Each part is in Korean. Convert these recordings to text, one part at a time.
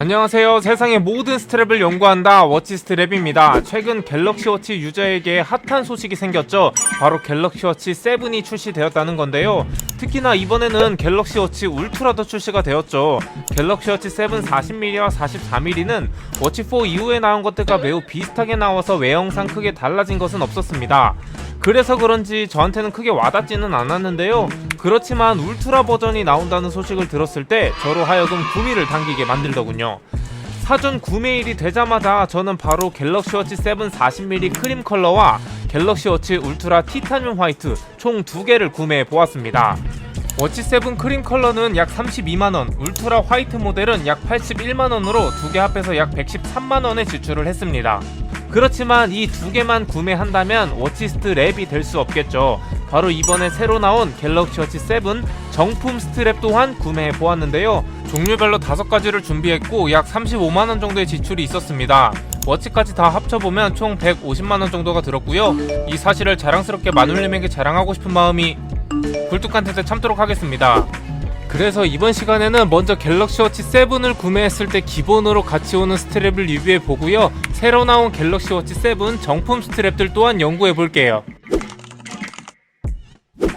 안녕하세요. 세상의 모든 스트랩을 연구한다 워치 스트랩입니다. 최근 갤럭시 워치 유저에게 핫한 소식이 생겼죠. 바로 갤럭시 워치 7이 출시되었다는 건데요. 특히나 이번에는 갤럭시 워치 울트라도 출시가 되었죠. 갤럭시 워치 7 40mm와 44mm는 워치 4 이후에 나온 것들과 매우 비슷하게 나와서 외형상 크게 달라진 것은 없었습니다. 그래서 그런지 저한테는 크게 와닿지는 않았는데요. 그렇지만 울트라 버전이 나온다는 소식을 들었을 때 저로 하여금 구미를 당기게 만들더군요. 사전 구매일이 되자마자 저는 바로 갤럭시 워치 7 40mm 크림 컬러와 갤럭시 워치 울트라 티타늄 화이트 총 2개를 구매해 보았습니다. 워치 7 크림 컬러는 약 32만원, 울트라 화이트 모델은 약 81만원으로 2개 합해서 약 113만원에 지출을 했습니다. 그렇지만 이 2개만 구매한다면 워치스트 랩이 될 수 없겠죠. 바로 이번에 새로 나온 갤럭시 워치 7 정품 스트랩 또한 구매해 보았는데요. 종류별로 5가지를 준비했고 약 35만원 정도의 지출이 있었습니다. 워치까지 다 합쳐보면 총 150만원 정도가 들었고요. 이 사실을 자랑스럽게 마눌님에게 자랑하고 싶은 마음이 굴뚝한 탓에 참도록 하겠습니다. 그래서 이번 시간에는 먼저 갤럭시 워치 7을 구매했을 때 기본으로 같이 오는 스트랩을 리뷰해 보고요. 새로 나온 갤럭시 워치 7 정품 스트랩들 또한 연구해 볼게요.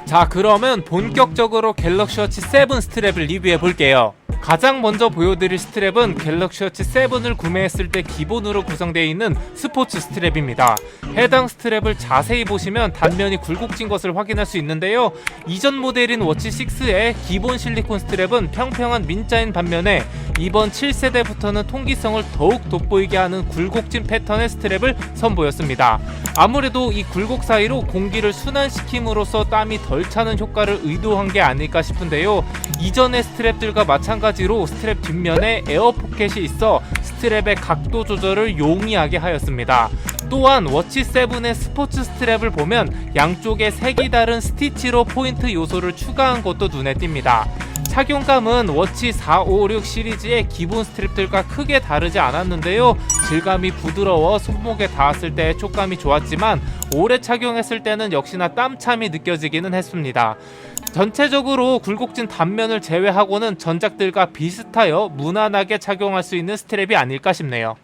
자, 그러면 본격적으로 갤럭시 워치 7 스트랩을 리뷰해 볼게요. 가장 먼저 보여드릴 스트랩은 갤럭시 워치 7을 구매했을 때 기본으로 구성되어 있는 스포츠 스트랩입니다. 해당 스트랩을 자세히 보시면 단면이 굴곡진 것을 확인할 수 있는데요. 이전 모델인 워치 6의 기본 실리콘 스트랩은 평평한 민자인 반면에 이번 7세대부터는 통기성을 더욱 돋보이게 하는 굴곡진 패턴의 스트랩을 선보였습니다. 아무래도 이 굴곡 사이로 공기를 순환시킴으로써 땀이 덜 차는 효과를 의도한 게 아닐까 싶은데요. 이전의 스트랩들과 마찬가지로 스트랩 뒷면에 에어 포켓이 있어 스트랩의 각도 조절을 용이하게 하였습니다. 또한 워치 7의 스포츠 스트랩을 보면 양쪽에 색이 다른 스티치로 포인트 요소를 추가한 것도 눈에 띕니다. 착용감은 워치 456 시리즈의 기본 스트랩들과 크게 다르지 않았는데요. 질감이 부드러워 손목에 닿았을 때의 촉감이 좋았지만 오래 착용했을 때는 역시나 땀참이 느껴지기는 했습니다. 전체적으로 굴곡진 단면을 제외하고는 전작들과 비슷하여 무난하게 착용할 수 있는 스트랩이 아닐까 싶네요.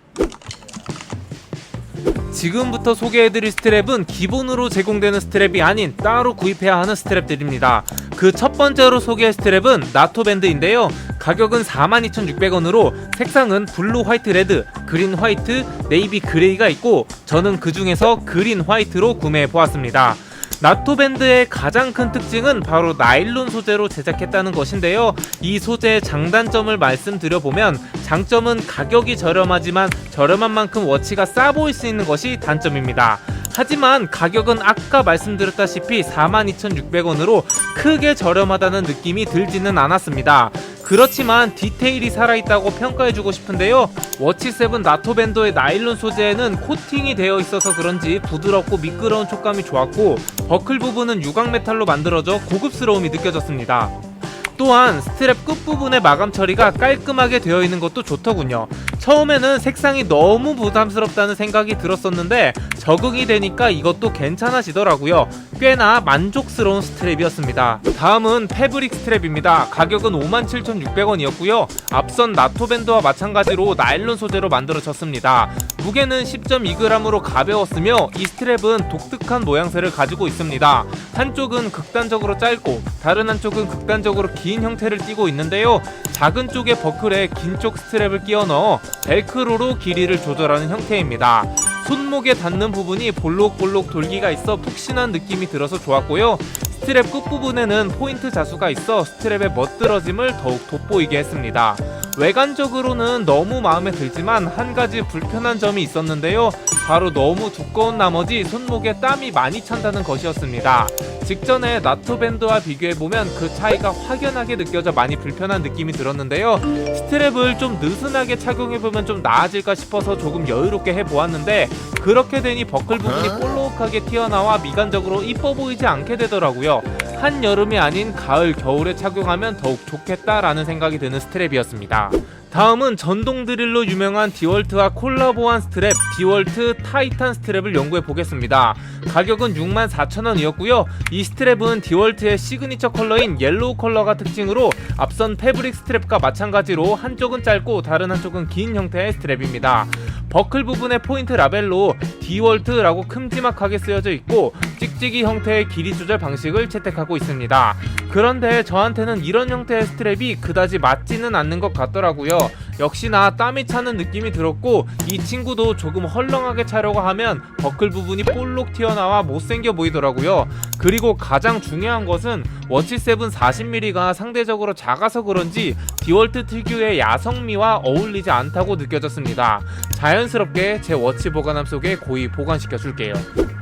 지금부터 소개해드릴 스트랩은 기본으로 제공되는 스트랩이 아닌 따로 구입해야 하는 스트랩들입니다. 그 첫 번째로 소개할 스트랩은 나토 밴드인데요. 가격은 42,600원으로 색상은 블루 화이트 레드, 그린 화이트, 네이비 그레이가 있고 저는 그 중에서 그린 화이트로 구매해 보았습니다. 나토 밴드의 가장 큰 특징은 바로 나일론 소재로 제작했다는 것인데요. 이 소재의 장단점을 말씀드려보면 장점은 가격이 저렴하지만 저렴한 만큼 워치가 싸 보일 수 있는 것이 단점입니다. 하지만 가격은 아까 말씀드렸다시피 42,600원으로 크게 저렴하다는 느낌이 들지는 않았습니다. 그렇지만 디테일이 살아있다고 평가해주고 싶은데요. 워치 7 나토 밴드의 나일론 소재에는 코팅이 되어 있어서 그런지 부드럽고 미끄러운 촉감이 좋았고 버클 부분은 유광 메탈로 만들어져 고급스러움이 느껴졌습니다. 또한 스트랩 끝부분의 마감 처리가 깔끔하게 되어 있는 것도 좋더군요. 처음에는 색상이 너무 부담스럽다는 생각이 들었었는데 적응이 되니까 이것도 괜찮아지더라고요. 꽤나 만족스러운 스트랩이었습니다. 다음은 패브릭 스트랩입니다. 가격은 57,600원이었고요. 앞선 나토 밴드와 마찬가지로 나일론 소재로 만들어졌습니다. 무게는 10.2g으로 가벼웠으며 이 스트랩은 독특한 모양새를 가지고 있습니다. 한쪽은 극단적으로 짧고 다른 한쪽은 극단적으로 긴 형태를 띠고 있는데요. 작은 쪽의 버클에 긴 쪽 스트랩을 끼워 넣어 벨크로로 길이를 조절하는 형태입니다. 손목에 닿는 부분이 볼록볼록 돌기가 있어 푹신한 느낌이 들어서 좋았고요. 스트랩 끝부분에는 포인트 자수가 있어 스트랩의 멋들어짐을 더욱 돋보이게 했습니다. 외관적으로는 너무 마음에 들지만 한 가지 불편한 점이 있었는데요. 바로 너무 두꺼운 나머지 손목에 땀이 많이 찬다는 것이었습니다. 직전에 나토 밴드와 비교해보면 그 차이가 확연하게 느껴져 많이 불편한 느낌이 들었는데요. 스트랩을 좀 느슨하게 착용해보면 좀 나아질까 싶어서 조금 여유롭게 해보았는데 그렇게 되니 버클 부분이 볼록하게 튀어나와 미간적으로 이뻐 보이지 않게 되더라고요. 한여름이 아닌 가을, 겨울에 착용하면 더욱 좋겠다라는 생각이 드는 스트랩이었습니다. 다음은 전동 드릴로 유명한 디월트와 콜라보한 스트랩, 디월트 타이탄 스트랩을 연구해 보겠습니다. 가격은 64,000원이었고요. 이 스트랩은 디월트의 시그니처 컬러인 옐로우 컬러가 특징으로 앞선 패브릭 스트랩과 마찬가지로 한쪽은 짧고 다른 한쪽은 긴 형태의 스트랩입니다. 버클 부분의 포인트 라벨로 디월트라고 큼지막하게 쓰여져 있고 찍찍이 형태의 길이 조절 방식을 채택하고 있습니다. 그런데 저한테는 이런 형태의 스트랩이 그다지 맞지는 않는 것 같더라고요. 역시나 땀이 차는 느낌이 들었고 이 친구도 조금 헐렁하게 차려고 하면 버클 부분이 볼록 튀어나와 못생겨 보이더라고요. 그리고 가장 중요한 것은 워치7 40mm가 상대적으로 작아서 그런지 디월트 특유의 야성미와 어울리지 않다고 느껴졌습니다. 자연스럽게 제 워치 보관함 속에 고이 보관시켜 줄게요.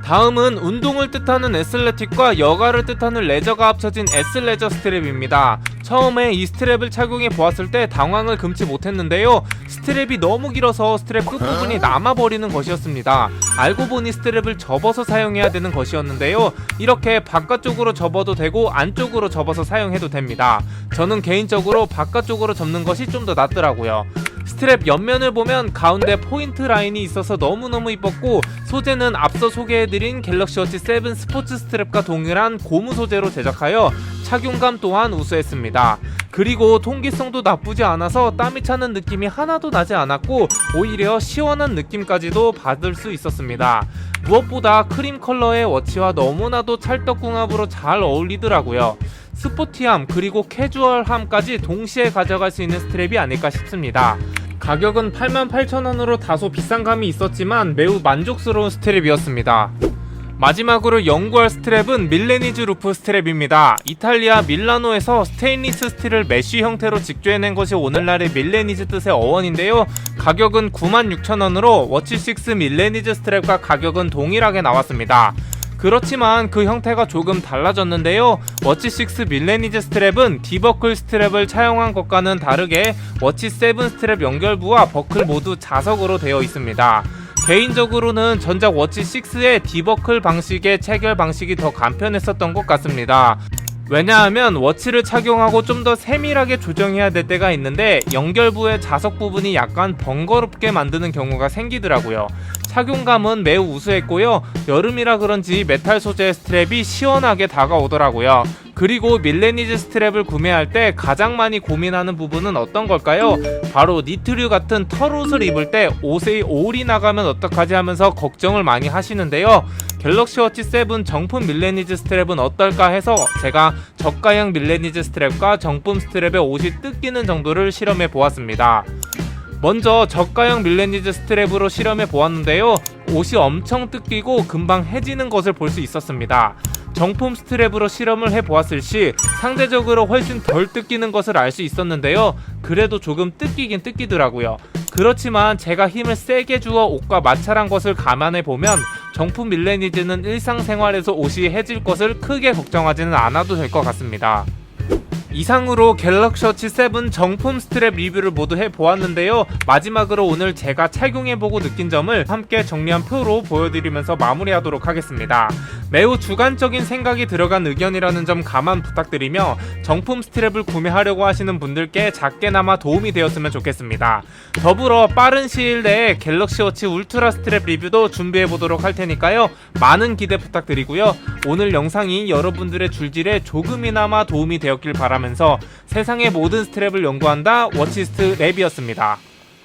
다음은 운동을 뜻하는 애슬레틱과 여가를 뜻하는 레저가 합쳐진 애슬레저 스트랩입니다. 처음에 이 스트랩을 착용해 보았을 때 당황을 금치 못했는데요. 스트랩이 너무 길어서 스트랩 끝부분이 남아버리는 것이었습니다. 알고 보니 스트랩을 접어서 사용해야 되는 것이었는데요. 이렇게 바깥쪽으로 접어도 되고 안쪽으로 접어서 사용해도 됩니다. 저는 개인적으로 바깥쪽으로 접는 것이 좀 더 낫더라고요. 스트랩 옆면을 보면 가운데 포인트 라인이 있어서 너무너무 이뻤고 소재는 앞서 소개해드린 갤럭시 워치 7 스포츠 스트랩과 동일한 고무 소재로 제작하여 착용감 또한 우수했습니다. 그리고 통기성도 나쁘지 않아서 땀이 차는 느낌이 하나도 나지 않았고 오히려 시원한 느낌까지도 받을 수 있었습니다. 무엇보다 크림 컬러의 워치와 너무나도 찰떡궁합으로 잘 어울리더라고요. 스포티함 그리고 캐주얼함까지 동시에 가져갈 수 있는 스트랩이 아닐까 싶습니다. 가격은 88,000원으로 다소 비싼 감이 있었지만 매우 만족스러운 스트랩이었습니다. 마지막으로 연구할 스트랩은 밀레니즈 루프 스트랩입니다. 이탈리아 밀라노에서 스테인리스 스틸을 메쉬 형태로 직조해낸 것이 오늘날의 밀레니즈 뜻의 어원인데요. 가격은 96,000원으로 워치6 밀레니즈 스트랩과 가격은 동일하게 나왔습니다. 그렇지만 그 형태가 조금 달라졌는데요. 워치6 밀레니즈 스트랩은 디버클 스트랩을 차용한 것과는 다르게 워치7 스트랩 연결부와 버클 모두 자석으로 되어 있습니다. 개인적으로는 전작 워치6의 디버클 방식의 체결 방식이 더 간편했었던 것 같습니다. 왜냐하면 워치를 착용하고 좀 더 세밀하게 조정해야 될 때가 있는데 연결부의 자석 부분이 약간 번거롭게 만드는 경우가 생기더라고요. 착용감은 매우 우수했고요. 여름이라 그런지 메탈 소재의 스트랩이 시원하게 다가오더라고요. 그리고 밀레니즈 스트랩을 구매할 때 가장 많이 고민하는 부분은 어떤 걸까요? 바로 니트류 같은 털옷을 입을 때 옷에 오울이 나가면 어떡하지 하면서 걱정을 많이 하시는데요. 갤럭시 워치 7 정품 밀레니즈 스트랩은 어떨까 해서 제가 저가형 밀레니즈 스트랩과 정품 스트랩의 옷이 뜯기는 정도를 실험해 보았습니다. 먼저 저가형 밀레니즈 스트랩으로 실험해 보았는데요. 옷이 엄청 뜯기고 금방 해지는 것을 볼 수 있었습니다. 정품 스트랩으로 실험을 해보았을 시 상대적으로 훨씬 덜 뜯기는 것을 알 수 있었는데요. 그래도 조금 뜯기긴 뜯기더라고요. 그렇지만 제가 힘을 세게 주어 옷과 마찰한 것을 감안해보면 정품 밀레니즈는 일상생활에서 옷이 해질 것을 크게 걱정하지는 않아도 될 것 같습니다. 이상으로 갤럭시 워치 7 정품 스트랩 리뷰를 모두 해보았는데요. 마지막으로 오늘 제가 착용해보고 느낀 점을 함께 정리한 표로 보여드리면서 마무리하도록 하겠습니다. 매우 주관적인 생각이 들어간 의견이라는 점 감안 부탁드리며 정품 스트랩을 구매하려고 하시는 분들께 작게나마 도움이 되었으면 좋겠습니다. 더불어 빠른 시일 내에 갤럭시 워치 울트라 스트랩 리뷰도 준비해보도록 할 테니까요. 많은 기대 부탁드리고요. 오늘 영상이 여러분들의 줄질에 조금이나마 도움이 되었길 바라면서 세상의 모든 스트랩을 연구한다 워치스트 랩이었습니다.